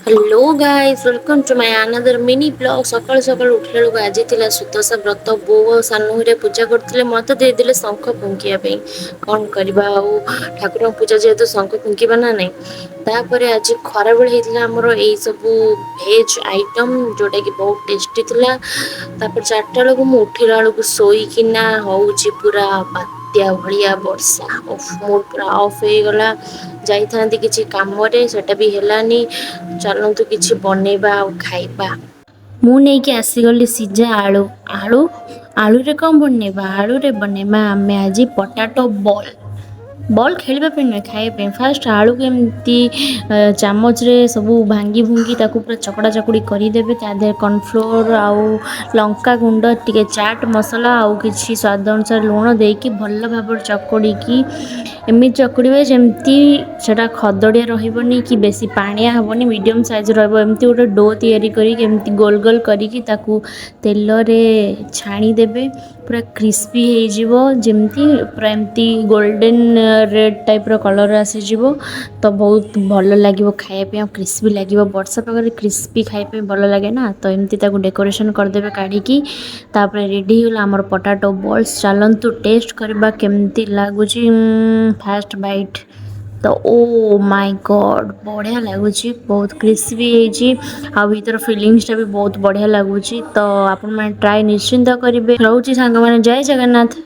Hello guys welcome to my another mini blog. ସକାଳୁ ସକାଳୁ ଉଠିଲା ବେଳକୁ ଆଜି ଥିଲା ସୁଦଶା ବ୍ରତ। ବୋଉ ଆଉ ସାନ ଘରିଆ ପୂଜା କରୁଥିଲେ, ମତେ ଦେଇଦେଲେ ଶଙ୍ଖ ଫୁଙ୍କିବା ପାଇଁ। କଣ କରିବା ଆଉ, ଠାକୁରଙ୍କ ପୂଜା ଯେହେତୁ ଶଙ୍ଖ ଫୁଙ୍କିବା ନା ନାଇଁ। ତାପରେ ଆଜି ଖରାବେଳେ ହେଇଥିଲା ଆମର ଏଇ ସବୁ ଭେଜ ଆଇଟମ, ଯୋଉଟା କି ବହୁତ ଟେଷ୍ଟି ଥିଲା। ତାପରେ ଚାରିଟା ବେଳକୁ ମୁଁ ଉଠିଲା ବେଳକୁ ଶୋଇକିନା ହଉଛି ପୁରା ବାତ୍ୟା ଭଳିଆ ବର୍ଷା। ମୁଡ୍ ପୁରା ଅଫ୍ ହେଇଗଲା। ଯାଇଥାନ୍ତି କିଛି କାମରେ, ସେଟା ବି ହେଲାନି। ଚାଲନ୍ତୁ କିଛି ବନେଇବା ଆଉ ଖାଇବା। ମୁଁ ନେଇକି ଆସିଗଲି ସିଝା ଆଳୁ। ଆଳୁରେ କଣ ବନେଇବା? ଆଳୁରେ ବନେଇବା ଆମେ ଆଜି ପଟାଟୋ ବଲ୍। ବଲ୍ ଖେଳିବା ପାଇଁ ନୁହେଁ, ଖାଇବା ପାଇଁ। ଫାଷ୍ଟ ଆଳୁକୁ ଏମିତି ଚାମଚରେ ସବୁ ଭାଙ୍ଗି ଭୁଙ୍ଗି ତାକୁ ପୁରା ଚକଡ଼ା ଚକୁଡ଼ି କରିଦେବେ। ତା ଦେହରେ କର୍ଣ୍ଣଫ୍ଲୋର ଆଉ ଲଙ୍କାଗୁଣ୍ଡ, ଟିକେ ଚାଟ୍ ମସଲା ଆଉ କିଛି ସ୍ୱାଦ ଅନୁସାରେ ଲୁଣ ଦେଇକି ଭଲ ଭାବରେ ଚକୁଡ଼ିକି ଏମିତି ଚକୁଡ଼ିବେ ଯେମିତି ସେଟା ଖଦଡ଼ିଆ ରହିବନି କି ବେଶୀ ପାଣିଆ ହେବନି, ମିଡ଼ିୟମ୍ ସାଇଜ୍ ରହିବ। ଏମିତି ଗୋଟେ ଡୋ ତିଆରି କରିକି ଏମିତି ଗୋଲ ଗୋଲ କରିକି ତାକୁ ତେଲରେ ଛାଣିଦେବେ। ପୁରା କ୍ରିସ୍ପି ହେଇଯିବ, ଯେମିତି ପୁରା ଏମିତି ଗୋଲ୍ଡେନ୍ ରେଡ଼୍ ଟାଇପ୍ର କଲର୍ ଆସିଯିବ। ତ ବହୁତ ଭଲ ଲାଗିବ ଖାଇବା ପାଇଁ, ଆଉ କ୍ରିସ୍ପି ଲାଗିବ। ବର୍ଷା ପାଗରେ କ୍ରିସ୍ପି ଖାଇବା ପାଇଁ ଭଲ ଲାଗେ ନା, ତ ଏମିତି ତାକୁ ଡେକୋରେସନ୍ କରିଦେବେ କାଢ଼ିକି। ତାପରେ ରେଡ଼ି ହେଇଗଲା ଆମର ପଟାଟୋ ବଲ୍ସ। ଚାଲନ୍ତୁ ଟେଷ୍ଟ କରିବା କେମିତି ଲାଗୁଛି। ଫାଷ୍ଟ ବାଇଟ୍ ତ ଓ ମାଇ ଗଡ଼୍, ବଢ଼ିଆ ଲାଗୁଛି। ବହୁତ କ୍ରିସ୍ପି ହେଇଛି, ଆଉ ଭିତର ଫିଲିଙ୍ଗସଟା ବି ବହୁତ ବଢ଼ିଆ ଲାଗୁଛି। ତ ଆପଣମାନେ ଟ୍ରାଏ ନିଶ୍ଚିନ୍ତ କରିବେ। ରହୁଛି ସାଙ୍ଗମାନେ, ଜୟ ଜଗନ୍ନାଥ।